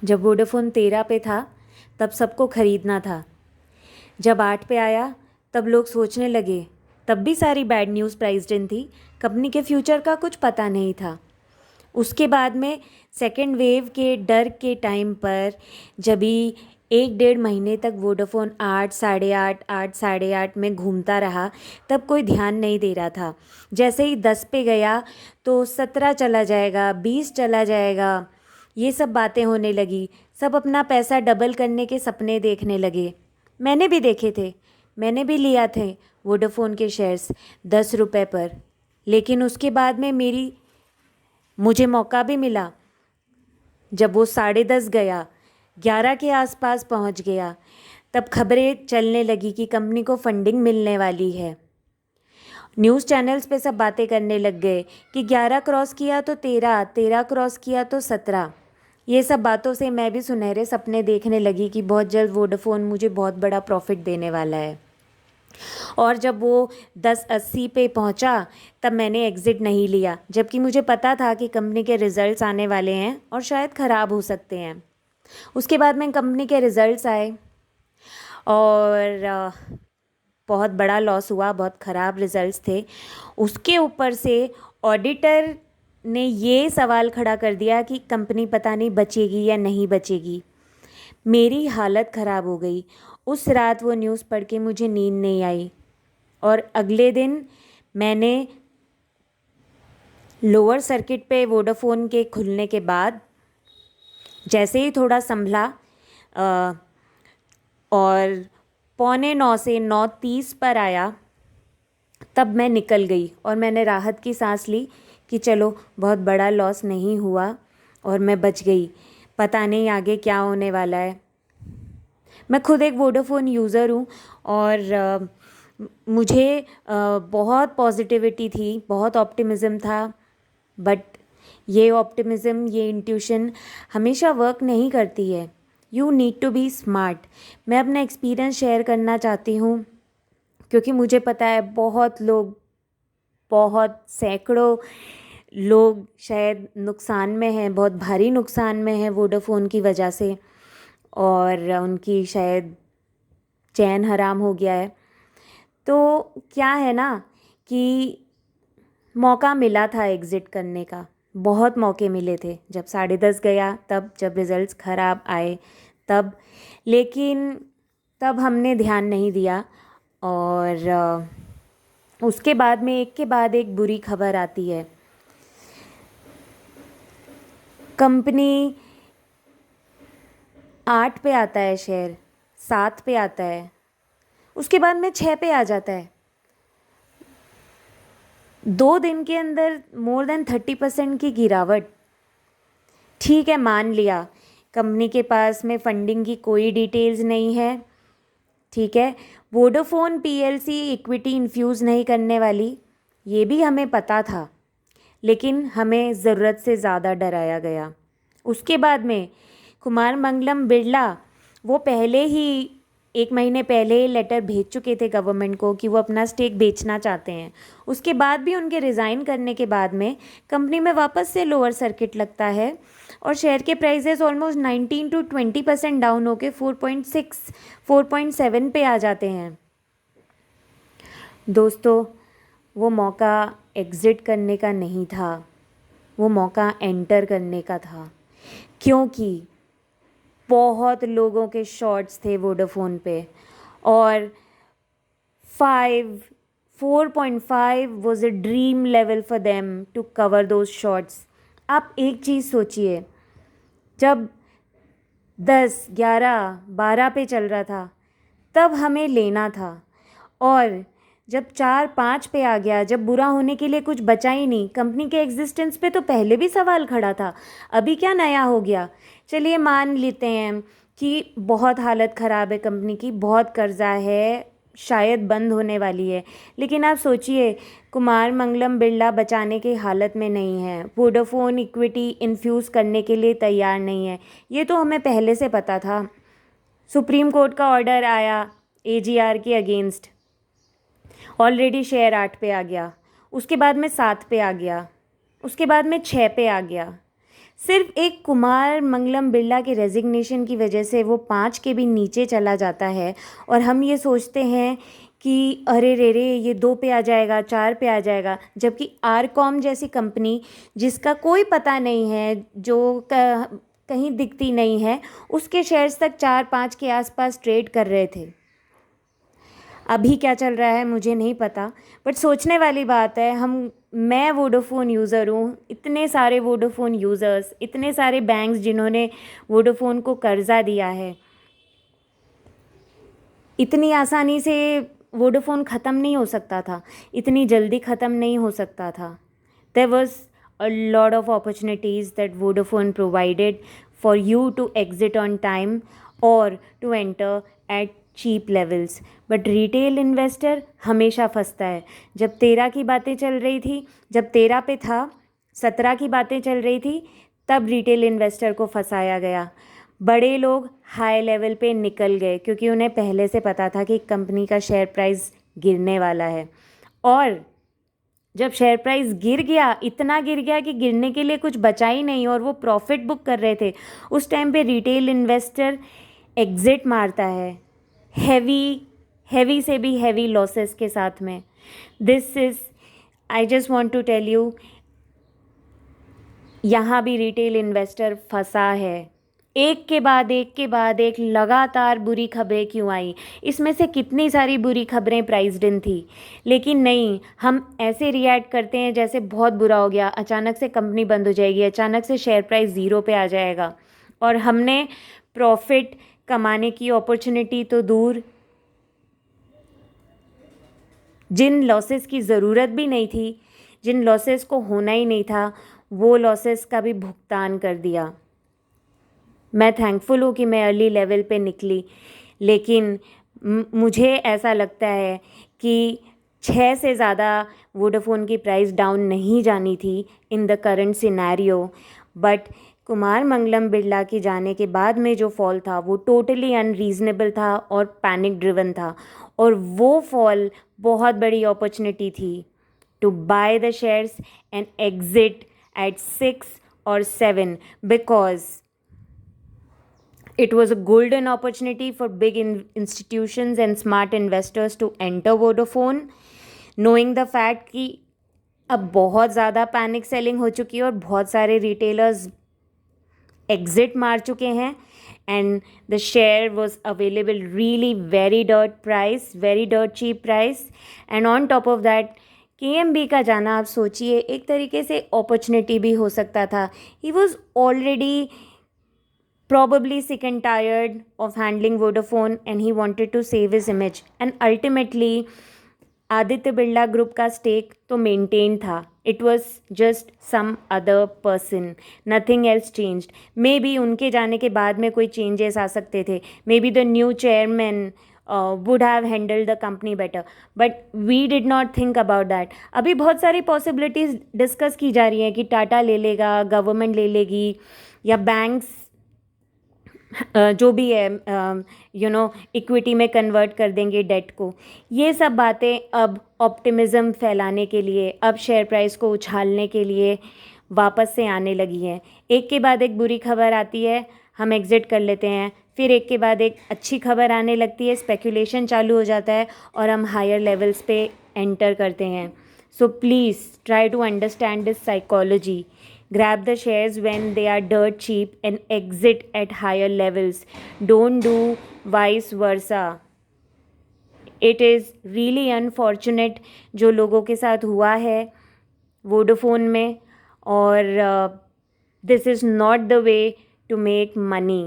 जब वोडाफ़ोन 13 पे था तब सबको ख़रीदना था। जब 8 पे आया तब लोग सोचने लगे। तब भी सारी बैड न्यूज़ प्राइस्ड इन थी। कंपनी के फ्यूचर का कुछ पता नहीं था। उसके बाद में सेकेंड वेव के डर के टाइम पर जब भी 1 डेढ़ महीने तक वोडाफ़ोन 8 8:30 8 8:30 में घूमता रहा, तब कोई ध्यान नहीं दे रहा था। जैसे ही 10 पे गया तो 17 चला जाएगा, 20 चला जाएगा, ये सब बातें होने लगी। सब अपना पैसा डबल करने के सपने देखने लगे। मैंने भी देखे थे। मैंने भी लिया थे वोडाफ़ोन के शेयर्स 10 रुपए पर। लेकिन उसके बाद में मुझे मौका भी मिला। जब वो 10:30 गया, 11 के आसपास पहुंच गया, तब खबरें चलने लगी कि कंपनी को फंडिंग मिलने वाली है। न्यूज़ चैनल्स पे सब बातें करने लग गए कि 11 क्रॉस किया तो 13, 13 क्रॉस किया तो 17। ये सब बातों से मैं भी सुनहरे सपने देखने लगी कि बहुत जल्द वोडाफ़ोन मुझे बहुत बड़ा प्रॉफिट देने वाला है। और जब वो 10:80 पे पहुंचा तब मैंने एग्ज़िट नहीं लिया, जबकि मुझे पता था कि कंपनी के रिज़ल्ट्स आने वाले हैं और शायद ख़राब हो सकते हैं। उसके बाद में कंपनी के रिज़ल्ट्स आए और बहुत बड़ा लॉस हुआ, बहुत ख़राब रिज़ल्ट्स थे। उसके ऊपर से ऑडिटर ने ये सवाल खड़ा कर दिया कि कंपनी पता नहीं बचेगी या नहीं बचेगी। मेरी हालत ख़राब हो गई। उस रात वो न्यूज़ पढ़ के मुझे नींद नहीं आई और अगले दिन मैंने लोअर सर्किट पे वोडाफ़ोन के खुलने के बाद जैसे ही थोड़ा संभला और 8:45 से 9:30 पर आया, तब मैं निकल गई और मैंने राहत की सांस ली कि चलो बहुत बड़ा लॉस नहीं हुआ और मैं बच गई। पता नहीं आगे क्या होने वाला है। मैं खुद एक वोडाफ़ोन यूज़र हूँ और मुझे बहुत पॉजिटिविटी थी, बहुत ऑप्टिमिज़म था। बट ये ऑप्टिमिज़म, ये इंट्यूशन हमेशा वर्क नहीं करती है। You need to be smart. मैं अपना एक्सपीरियंस शेयर करना चाहती हूँ क्योंकि मुझे पता है बहुत सैकड़ों लोग शायद नुकसान में हैं, बहुत भारी नुकसान में हैं वोडाफ़ोन की वजह से, और उनकी शायद चैन हराम हो गया है। तो क्या है ना कि मौका मिला था एग्ज़िट करने का, बहुत मौके मिले थे। जब 10:30 गया तब, जब रिज़ल्ट्स ख़राब आए तब, लेकिन तब हमने ध्यान नहीं दिया। और उसके बाद में एक के बाद एक बुरी खबर आती है। कंपनी 8 पे आता है शेयर, 7 पे आता है, उसके बाद में 6 पे आ जाता है। 2 दिन के अंदर मोर देन 30% की गिरावट। ठीक है, मान लिया कंपनी के पास में फंडिंग की कोई डिटेल्स नहीं है। ठीक है, वोडाफ़ोन पीएलसी इक्विटी इन्फ्यूज़ नहीं करने वाली, ये भी हमें पता था, लेकिन हमें ज़रूरत से ज़्यादा डराया गया। उसके बाद में कुमार मंगलम बिरला, वो पहले ही 1 महीने पहले ही लेटर भेज चुके थे गवर्नमेंट को कि वो अपना स्टेक बेचना चाहते हैं। उसके बाद भी उनके रिज़ाइन करने के बाद में कंपनी में वापस से लोअर सर्किट लगता है और शेयर के प्राइजेस ऑलमोस्ट 19 to 20% डाउन होके 4.6 4.7 पे आ जाते हैं। दोस्तों, वो मौका एग्ज़िट करने का नहीं था, वो मौका एंटर करने का था, क्योंकि बहुत लोगों के शॉर्ट्स थे वोडाफ़ोन पे और 4.5 was a dream level for them to cover those shorts. आप एक चीज़ सोचिए, जब 10, 11, 12 पे चल रहा था तब हमें लेना था, और जब 4, 5 पे आ गया, जब बुरा होने के लिए कुछ बचा ही नहीं, कंपनी के एग्जिस्टेंस पे तो पहले भी सवाल खड़ा था, अभी क्या नया हो गया। चलिए मान लेते हैं कि बहुत हालत ख़राब है कंपनी की, बहुत कर्जा है, शायद बंद होने वाली है, लेकिन आप सोचिए कुमार मंगलम बिरला बचाने की हालत में नहीं है, वोडाफ़ोन इक्विटी इन्फ्यूज़ करने के लिए तैयार नहीं है। ये तो हमें पहले से पता था। सुप्रीम कोर्ट का ऑर्डर आया एजीआर के अगेंस्ट, ऑलरेडी शेयर 8 पे आ गया, उसके बाद में 7 पे आ गया, उसके बाद में 6 पे आ गया, सिर्फ एक कुमार मंगलम बिरला के रेजिग्नेशन की वजह से वो 5 के भी नीचे चला जाता है और हम ये सोचते हैं कि अरे रे रे ये 2 पे आ जाएगा, 4 पे आ जाएगा, जबकि आरकॉम जैसी कंपनी जिसका कोई पता नहीं है, जो कहीं दिखती नहीं है, उसके शेयर्स तक 4-5 के आसपास ट्रेड कर रहे थे। अभी क्या चल रहा है मुझे नहीं पता, बट सोचने वाली बात है। मैं वोडाफोन यूज़र हूँ, इतने सारे वोडाफोन यूज़र्स, इतने सारे बैंक्स जिन्होंने वोडाफोन को कर्जा दिया है, इतनी आसानी से वोडाफोन ख़त्म नहीं हो सकता था, इतनी जल्दी ख़त्म नहीं हो सकता था। There was a lot of opportunities that Vodafone provided for you to exit on time और to enter at cheap levels, but retail investor हमेशा फंसता है। जब 13 की बातें चल रही थी, जब 13 पे था, 17 की बातें चल रही थी, तब रिटेल इन्वेस्टर को फंसाया गया। बड़े लोग हाई लेवल पे निकल गए क्योंकि उन्हें पहले से पता था कि कंपनी का शेयर प्राइस गिरने वाला है। और जब शेयर प्राइस गिर गया, इतना गिर गया कि गिरने के लिए कुछ बचा ही नहीं और वो प्रॉफिट बुक कर रहे थे, उस टाइम पे रिटेल इन्वेस्टर एग्जिट मारता है हैवी से भी हैवी लॉसेस के साथ में। This is, I just want to tell you, यहाँ भी रिटेल इन्वेस्टर फंसा है। एक के बाद एक लगातार बुरी खबरें क्यों आई, इसमें से कितनी सारी बुरी खबरें प्राइस्ड इन थी, लेकिन नहीं, हम ऐसे रिएक्ट करते हैं जैसे बहुत बुरा हो गया, अचानक से कंपनी बंद हो जाएगी, अचानक से शेयर प्राइस 0 पे आ जाएगा। और हमने प्रॉफिट कमाने की अपॉर्चुनिटी तो दूर, जिन लॉसेस की ज़रूरत भी नहीं थी, जिन लॉसेस को होना ही नहीं था, वो लॉसेस का भी भुगतान कर दिया। मैं थैंकफुल हूँ कि मैं अर्ली लेवल पे निकली, लेकिन मुझे ऐसा लगता है कि 6 से ज़्यादा वोडाफोन की प्राइस डाउन नहीं जानी थी in the current scenario, but Kumar Mangalam Birla के जाने के बाद में जो फॉल था वो टोटली अनरीज़नेबल था और पैनिक ड्रिवन था, और वो फॉल बहुत बड़ी अपॉर्चुनिटी थी to buy the shares and exit at 6 or 7 because it was a golden opportunity for big institutions and smart investors to enter Vodafone, knowing the fact कि अब बहुत ज़्यादा पैनिक सेलिंग हो चुकी है और बहुत सारे रिटेलर्स एग्जिट मार चुके हैं, and the share was available really very dirt cheap price. And on top of that KMB का जाना, आप सोचिए, एक तरीके से अपॉर्चुनिटी भी हो सकता था। He was already probably sick and tired of handling Vodafone and he wanted to save his image, and ultimately Aditya Birla group का स्टेक तो मेंटेन था, it was just some other person, nothing else changed. Maybe उनके जाने के बाद में कोई changes आ सकते थे, may be the new chairman would have handled the company better, but we did not think about that। अभी बहुत सारी पॉसिबिलिटीज़ डिस्कस की जा रही हैं कि टाटा ले लेगा, गवर्नमेंट ले लेगी, या बैंक्स जो भी है इक्विटी में कन्वर्ट कर देंगे डेट को। ये सब बातें अब ऑप्टिमिज़म फैलाने के लिए, अब शेयर प्राइस को उछालने के लिए वापस से आने लगी हैं। एक के बाद एक बुरी खबर आती है, हम एग्ज़िट कर लेते हैं, फिर एक के बाद एक अच्छी खबर आने लगती है, स्पेकुलेशन चालू हो जाता है और हम हायर लेवल्स पे एंटर करते हैं। So please try to understand this psychology. Grab the shares when they are dirt cheap and exit at higher levels. Don't do vice versa. It is really unfortunate जो लोगों के साथ हुआ है Vodafone में, और this is not the way to make money.